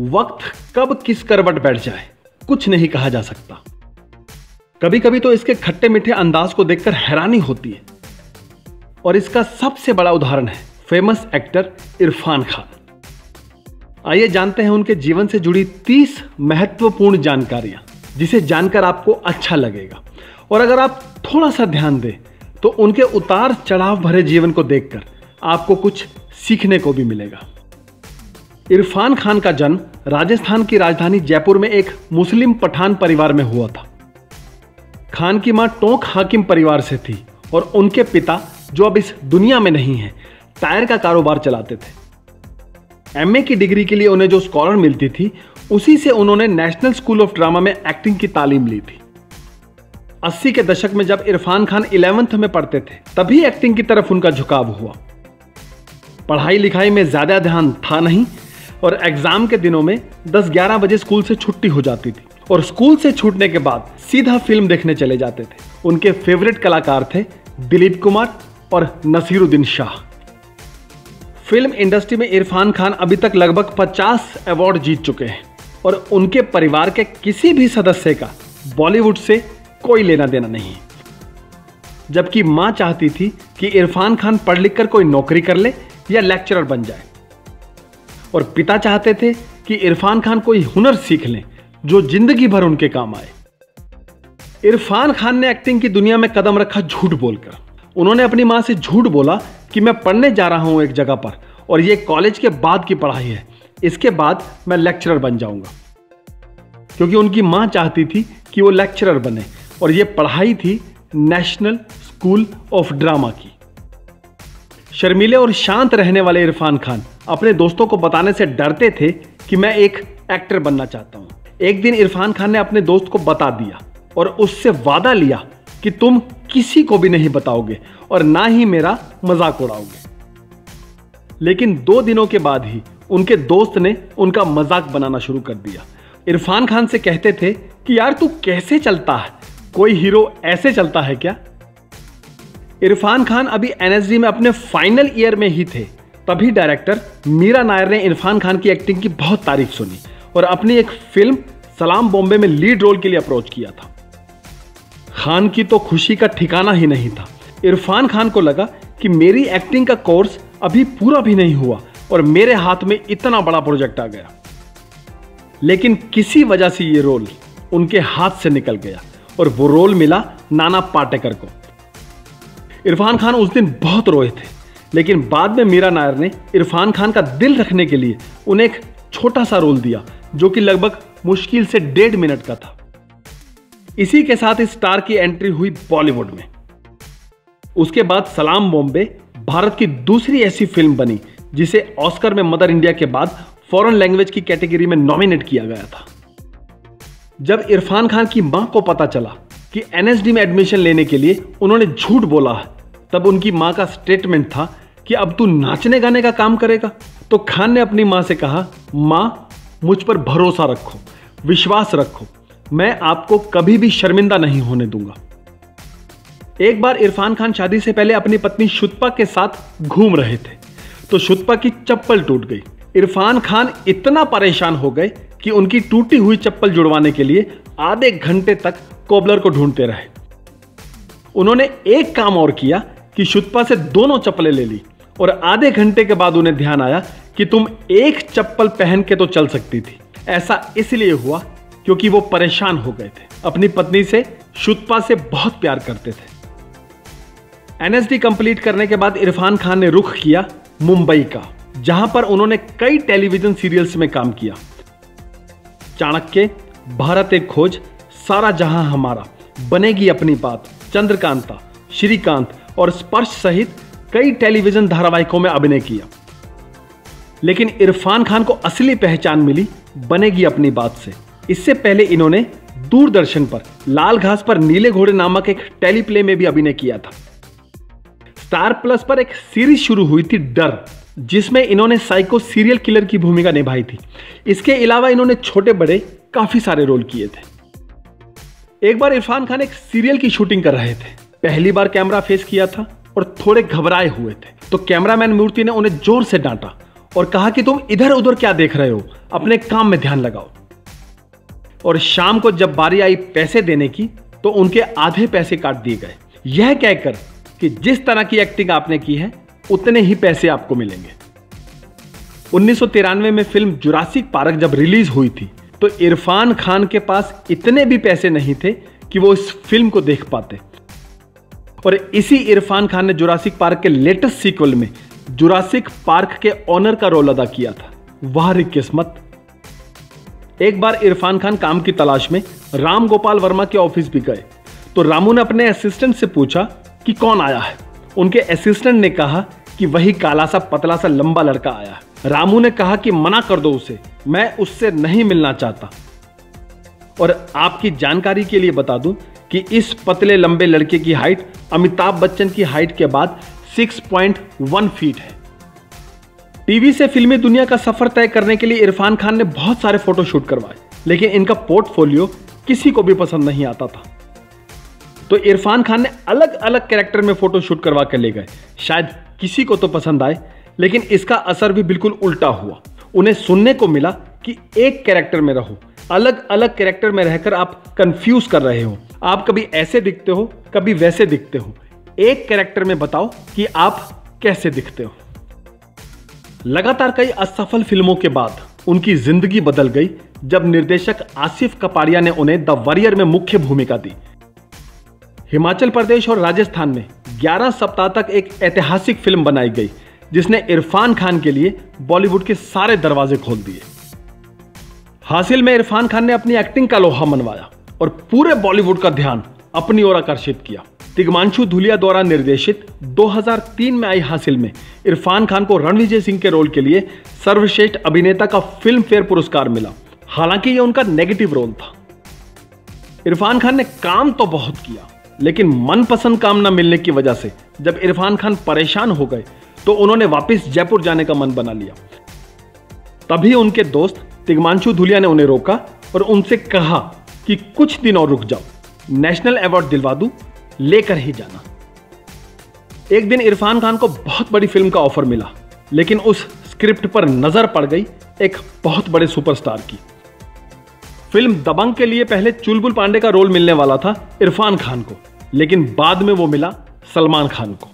वक्त कब किस करवट बैठ जाए कुछ नहीं कहा जा सकता। कभी कभी तो इसके खट्टे मीठे अंदाज को देखकर हैरानी होती है। और इसका सबसे बड़ा उदाहरण है फेमस एक्टर इरफान खान। आइए जानते हैं उनके जीवन से जुड़ी 30 महत्वपूर्ण जानकारियां, जिसे जानकर आपको अच्छा लगेगा। और अगर आप थोड़ा सा ध्यान दें तो उनके उतार चढ़ाव भरे जीवन को देखकर आपको कुछ सीखने को भी मिलेगा। इरफान खान का जन्म राजस्थान की राजधानी जयपुर में एक मुस्लिम पठान परिवार में हुआ था। खान की मां टोंक हाकिम परिवार से थी और उनके पिता, जो अब इस दुनिया में नहीं है, टायर का कारोबार चलाते थे। एमए की डिग्री के लिए उन्हें जो स्कॉलर मिलती थी, उसी से उन्होंने नेशनल स्कूल ऑफ ड्रामा में एक्टिंग की तालीम ली थी। 80 के दशक में जब इरफान खान 11th में पढ़ते थे, तभी एक्टिंग की तरफ उनका झुकाव हुआ। पढ़ाई लिखाई में ज्यादा ध्यान था नहीं और एग्जाम के दिनों में 10-11 बजे स्कूल से छुट्टी हो जाती थी और स्कूल से छूटने के बाद सीधा फिल्म देखने चले जाते थे। उनके फेवरेट कलाकार थे दिलीप कुमार और नसीरुद्दीन शाह। फिल्म इंडस्ट्री में इरफान खान अभी तक लगभग 50 अवार्ड जीत चुके हैं और उनके परिवार के किसी भी सदस्य का बॉलीवुड से कोई लेना देना नहीं। जबकि मां चाहती थी कि इरफान खान पढ़ लिख कर कोई नौकरी कर ले या लेक्चरर बन जाए, और पिता चाहते थे कि इरफान खान कोई हुनर सीख लें जो जिंदगी भर उनके काम आए। इरफान खान ने एक्टिंग की दुनिया में कदम रखा झूठ बोलकर। उन्होंने अपनी मां से झूठ बोला कि मैं पढ़ने जा रहा हूं एक जगह पर और ये कॉलेज के बाद की पढ़ाई है, इसके बाद मैं लेक्चरर बन जाऊंगा। क्योंकि उनकी मां चाहती थी कि वो लेक्चरर बने और ये पढ़ाई थी नेशनल स्कूल ऑफ ड्रामा की। शर्मीले और शांत रहने वाले इरफान खान अपने दोस्तों को बताने से डरते थे कि मैं एक एक्टर बनना चाहता हूं। एक दिन इरफान खान ने अपने दोस्त को बता दिया और उससे वादा लिया कि तुम किसी को भी नहीं बताओगे और ना ही मेरा मजाक उड़ाओगे। लेकिन 2 दिनों के बाद ही उनके दोस्त ने उनका मजाक बनाना शुरू कर दिया। इरफान खान से कहते थे कि यार तू कैसे चलता है, कोई हीरो ऐसे चलता है क्या। इरफान खान अभी एनएसडी में अपने फाइनल ईयर में ही थे, तभी डायरेक्टर मीरा नायर ने इरफान खान की एक्टिंग की बहुत तारीफ सुनी और अपनी एक फिल्म सलाम बॉम्बे में लीड रोल के लिए अप्रोच किया था। खान की तो खुशी का ठिकाना ही नहीं था। इरफान खान को लगा कि मेरी एक्टिंग का कोर्स अभी पूरा भी नहीं हुआ और मेरे हाथ में इतना बड़ा प्रोजेक्ट आ गया। लेकिन किसी वजह से ये रोल उनके हाथ से निकल गया और वो रोल मिला नाना पाटेकर को। इरफान खान उस दिन बहुत रोए थे, लेकिन बाद में मीरा नायर ने इरफान खान का दिल रखने के लिए उन्हें एक छोटा सा रोल दिया, जो कि लगभग मुश्किल से 1.5 मिनट का था। इसी के साथ इस स्टार की एंट्री हुई बॉलीवुड में। उसके बाद सलाम बॉम्बे भारत की दूसरी ऐसी फिल्म बनी जिसे ऑस्कर में मदर इंडिया के बाद फॉरेन लैंग्वेज की कैटेगरी में नॉमिनेट किया गया था। जब इरफान खान की मां को पता चला कि एनएसडी में एडमिशन लेने के लिए उन्होंने झूठ बोला है, तब उनकी मां का स्टेटमेंट था कि अब तू नाचने गाने का काम करेगा। तो खान ने अपनी मां से कहा, मां मुझ पर भरोसा रखो, विश्वास रखो, मैं आपको कभी भी शर्मिंदा नहीं होने दूंगा। एक बार इरफान खान शादी से पहले अपनी पत्नी शुत्पा के साथ घूम रहे थे तो शुत्पा की चप्पल टूट गई। इरफान खान इतना परेशान हो गए कि उनकी टूटी हुई चप्पल जुड़वाने के लिए आधे घंटे तक कोबलर को ढूंढते रहे। उन्होंने एक काम और किया कि शुत्पा से दोनों चप्पलें ले ली और आधे घंटे के बाद उन्हें ध्यान आया कि तुम एक चप्पल पहन के तो चल सकती थी। ऐसा इसलिए हुआ क्योंकि वो परेशान हो गए थे। अपनी पत्नी से शुत्पा से बहुत प्यार करते थे। एनएसडी कंप्लीट करने के बाद इरफान खान ने रुख किया मुंबई का, जहां पर उन्होंने कई टेलीविजन सीरियल्स में काम किया। चाणक्य, भारत एक खोज, सारा जहां हमारा, बनेगी अपनी बात, चंद्रकांता, श्रीकांत और स्पर्श सहित कई टेलीविजन धारावाहिकों में अभिनय किया। लेकिन इरफान खान को असली पहचान मिली बनेगी अपनी बात से। इससे पहले इन्होंने दूरदर्शन पर लाल घास पर नीले घोड़े नामक एक टेलीप्ले में भी अभिनय किया था। स्टार प्लस पर एक सीरीज शुरू हुई थी डर, जिसमें इन्होंने साइको सीरियल किलर की भूमिका निभाई थी। इसके अलावा इन्होंने छोटे बड़े काफी सारे रोल किए थे। एक बार इरफान खान एक सीरियल की शूटिंग कर रहे थे। पहली बार कैमरा फेस किया था और थोड़े घबराए हुए थे, तो कैमरामैन मूर्ति ने उन्हें जोर से डांटा और कहा कि तुम इधर उधर क्या देख रहे हो, अपने काम में ध्यान लगाओ। और शाम को जब बारी आई पैसे देने की तो उनके आधे पैसे काट दिए गए, यह कहकर कि जिस तरह की एक्टिंग आपने की है उतने ही पैसे आपको मिलेंगे। 1993 में फिल्म जुरासिक पार्क जब रिलीज हुई थी तो इरफान खान के पास इतने भी पैसे नहीं थे कि वो इस फिल्म को देख पाते। और इसी इरफान खान ने जुरासिक पार्क के लेटेस्ट सीक्वल में जुरासिक पार्क के ऑनर का रोल अदा किया था। वाह रे किस्मत। एक बार इरफान खान काम की तलाश में राम गोपाल वर्मा के ऑफिस भी गए तो रामू ने अपने असिस्टेंट से पूछा कि कौन आया है। उनके असिस्टेंट ने कहा कि वही काला सा पतला सा लंबा लड़का आया है। रामू ने कहा कि मना कर दो उसे, मैं उससे नहीं मिलना चाहता। और आपकी जानकारी के लिए बता दूं कि इस पतले लंबे लड़के की हाइट अमिताभ बच्चन की हाइट के बाद 6.1 फीट है। टीवी से फिल्मी दुनिया का सफर तय करने के लिए इरफान खान ने बहुत सारे फोटोशूट करवाए, लेकिन इनका पोर्टफोलियो किसी को भी पसंद नहीं आता था। तो इरफान खान ने अलग अलग कैरेक्टर में फोटोशूट करवा कर ले गए। शायद किसी को तो पसंद आए, लेकिन इसका असर भी बिल्कुल उल्टा हुआ। उन्हें सुनने को मिला कि एक कैरेक्टर में रहो, अलग अलग कैरेक्टर में रहकर आप कंफ्यूज कर रहे हो। आप कभी ऐसे दिखते हो, कभी वैसे दिखते हो। एक कैरेक्टर में बताओ कि आप कैसे दिखते हो। लगातार कई असफल फिल्मों के बाद उनकी जिंदगी बदल गई जब निर्देशक आसिफ कपाड़िया ने उन्हें द वॉरियर में मुख्य भूमिका दी। हिमाचल प्रदेश और राजस्थान में 11 सप्ताह तक एक ऐतिहासिक फिल्म बनाई गई जिसने इरफान खान के लिए बॉलीवुड के सारे दरवाजे खोल दिए। हासिल में इरफान खान ने अपनी एक्टिंग का लोहा मनवाया और पूरे बॉलीवुड का ध्यान अपनी ओर आकर्षित किया। तिग्मांशु धूलिया द्वारा निर्देशित 2003 में आई हासिल में इरफान खान को रणविजय सिंह के रोल के लिए सर्वश्रेष्ठ अभिनेता का फिल्म फेयर पुरस्कार मिला। हालांकि यह उनका नेगेटिव रोल था। इरफान खान ने काम तो बहुत किया, लेकिन मनपसंद काम न मिलने की वजह से जब इरफान खान परेशान हो गए तो उन्होंने वापस जयपुर जाने का मन बना लिया। तभी उनके दोस्त तिग्मांशु धूलिया ने उन्हें रोका और उनसे कहा कि कुछ दिन और रुक जाओ, नेशनल अवार्ड दिलवा दूं, लेकर ही जाना। एक दिन इरफान खान को बहुत बड़ी फिल्म का ऑफर मिला, लेकिन उस स्क्रिप्ट पर नजर पड़ गई एक बहुत बड़े सुपरस्टार की। फिल्म दबंग के लिए पहले चुलबुल पांडे का रोल मिलने वाला था इरफान खान को, लेकिन बाद में वो मिला सलमान खान को।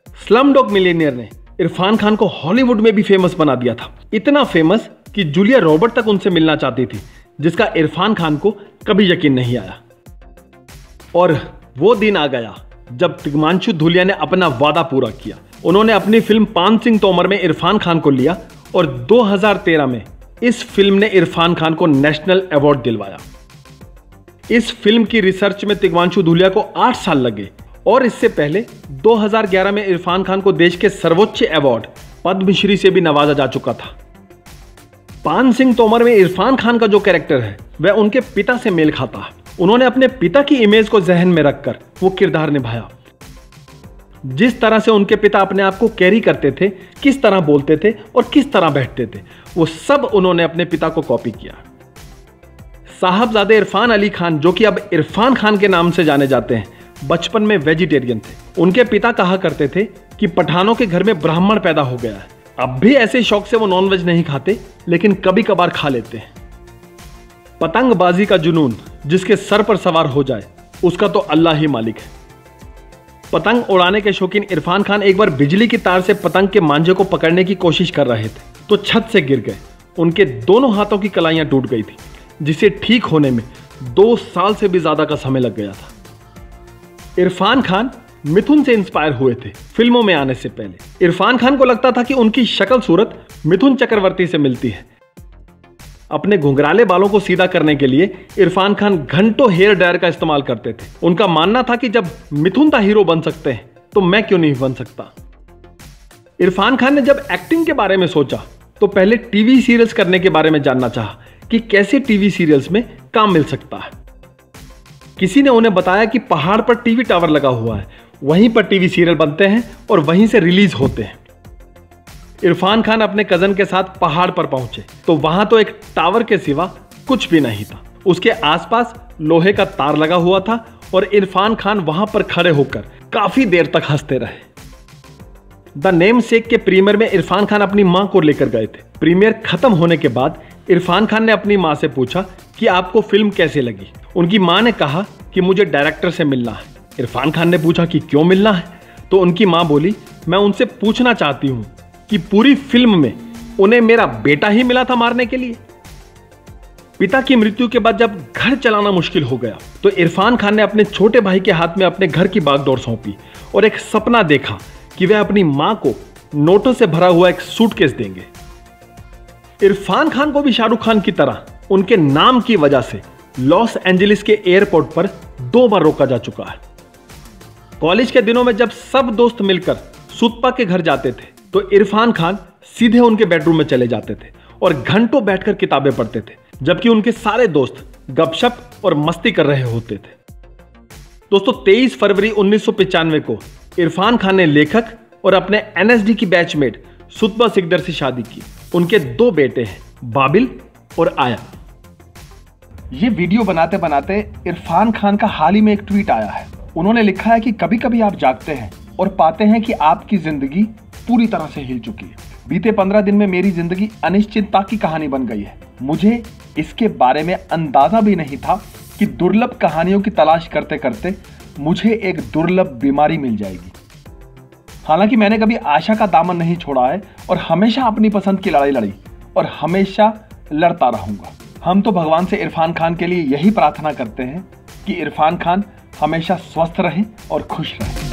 स्लमडॉग मिलियनेयर ने इरफान खान को हॉलीवुड में भी फेमस बना दिया था। इतना फेमस कि जूलिया रॉबर्ट तक उनसे मिलना चाहती थी, जिसका इरफान खान को कभी यकीन नहीं आया। और वो दिन आ गया जब तिग्मांशु धूलिया ने अपना वादा पूरा किया। उन्होंने अपनी फिल्म पान सिंह तोमर में इरफान खान को लिया और 2013 में इस फिल्म ने इरफान खान को नेशनल अवार्ड दिलवाया। इस फिल्म की रिसर्च में तिग्मांशु धूलिया को 8 साल लगे और इससे पहले 2011 में इरफान खान को देश के सर्वोच्च अवार्ड पद्मश्री से भी नवाजा जा चुका था। पान सिंह तोमर में इरफान खान का जो कैरेक्टर है वह उनके पिता से मेल खाता है। उन्होंने अपने पिता की इमेज को जहन में रखकर वो किरदार निभाया। जिस तरह से उनके पिता अपने आप को कैरी करते थे, किस तरह बोलते थे और किस तरह बैठते थे, वो सब उन्होंने अपने पिता को कॉपी किया। साहबजादे इरफान अली खान, जो कि अब इरफान खान के नाम से जाने जाते हैं, बचपन में वेजिटेरियन थे। उनके पिता कहा करते थे कि पठानों के घर में ब्राह्मण पैदा हो गया है। अब भी ऐसे शौक से वो नॉनवेज नहीं खाते, लेकिन कभी कभार खा लेते हैं। पतंगबाजी का जुनून जिसके सर पर सवार हो जाए उसका तो अल्लाह ही मालिक है। पतंग उड़ाने के शौकीन इरफान खान एक बार बिजली की तार से पतंग के मांझे को पकड़ने की कोशिश कर रहे थे तो छत से गिर गए। उनके दोनों हाथों की कलाइयां टूट गई थी, जिसे ठीक होने में 2 साल से भी ज्यादा का समय लग गया था। इरफान खान मिथुन से इंस्पायर हुए थे फिल्मों में आने से पहले। इरफान खान को लगता था कि उनकी शक्ल सूरत मिथुन चक्रवर्ती से मिलती है। अपने घुंघराले बालों को सीधा करने के लिए इरफान खान घंटों हेयर ड्रायर का इस्तेमाल करते थे। उनका मानना था कि जब मिथुन ता हीरो बन सकते हैं तो मैं क्यों नहीं बन सकता। इरफान खान ने जब एक्टिंग के बारे में सोचा तो पहले टीवी सीरियल्स करने के बारे में जानना चाहा कि कैसे टीवी सीरियल्स में काम मिल सकता है। किसी ने उन्हें बताया कि पहाड़ पर टीवी टावर लगा हुआ है, वहीं पर टीवी सीरियल बनते हैं और वहीं से रिलीज होते हैं। इरफान खान अपने कजन के साथ पहाड़ पर पहुंचे तो वहां तो एक टावर के सिवा कुछ भी नहीं था। उसके आसपास लोहे का तार लगा हुआ था और इरफान खान वहां पर खड़े होकर काफी देर तक हंसते रहे। द नेमसेक के प्रीमियर में इरफान खान अपनी मां को लेकर गए थे। प्रीमियर खत्म होने के बाद इरफान खान ने अपनी मां से पूछा कि आपको फिल्म कैसे लगी। उनकी मां ने कहा कि मुझे डायरेक्टर से मिलना है। इरफान खान ने पूछा कि क्यों मिलना है, तो उनकी मां बोली, मैं उनसे पूछना चाहती हूं कि पूरी फिल्म में उन्हें मेरा बेटा ही मिला था मारने के लिए। पिता की मृत्यु के बाद जब घर चलाना मुश्किल हो गया तो इरफान खान ने अपने छोटे भाई के हाथ में अपने घर की बागडोर सौंपी और एक सपना देखा कि वह अपनी मां को नोटों से भरा हुआ एक सूटकेस देंगे। इरफान खान को भी शाहरुख खान की तरह उनके नाम की वजह से लॉस एंजलिस के एयरपोर्ट पर 2 बार रोका जा चुका है। कॉलेज के दिनों में जब सब दोस्त मिलकर सुतपा के घर जाते थे तो इरफान खान सीधे उनके बेडरूम में चले जाते थे और घंटों बैठकर किताबें पढ़ते थे, जबकि उनके सारे दोस्त गपशप और मस्ती कर रहे होते थे। दोस्तों 23 फरवरी 1995 को इरफान खान ने लेखक और अपने एनएसडी की बैचमेट सुतपा सिकदर से शादी की। उनके 2 बेटे हैं, बाबिल और आया। ये वीडियो बनाते बनाते इरफान खान का हाल ही में एक ट्वीट आया है। उन्होंने लिखा है कि कभी कभी आप जागते हैं और पाते हैं कि आपकी जिंदगी पूरी तरह से हिल चुकी है। बीते 15 दिन में मेरी जिंदगी अनिश्चितता की कहानी बन गई है। मुझे इसके बारे में अंदाजा भी नहीं था कि दुर्लभ कहानियों की तलाश करते करते मुझे एक दुर्लभ बीमारी मिल जाएगी। हालांकि मैंने कभी आशा का दामन नहीं छोड़ा है और हमेशा अपनी पसंद की लड़ाई लड़ी और हमेशा लड़ता रहूंगा। हम तो भगवान से इरफान खान के लिए यही प्रार्थना करते हैं कि इरफान खान हमेशा स्वस्थ रहे और खुश रहे।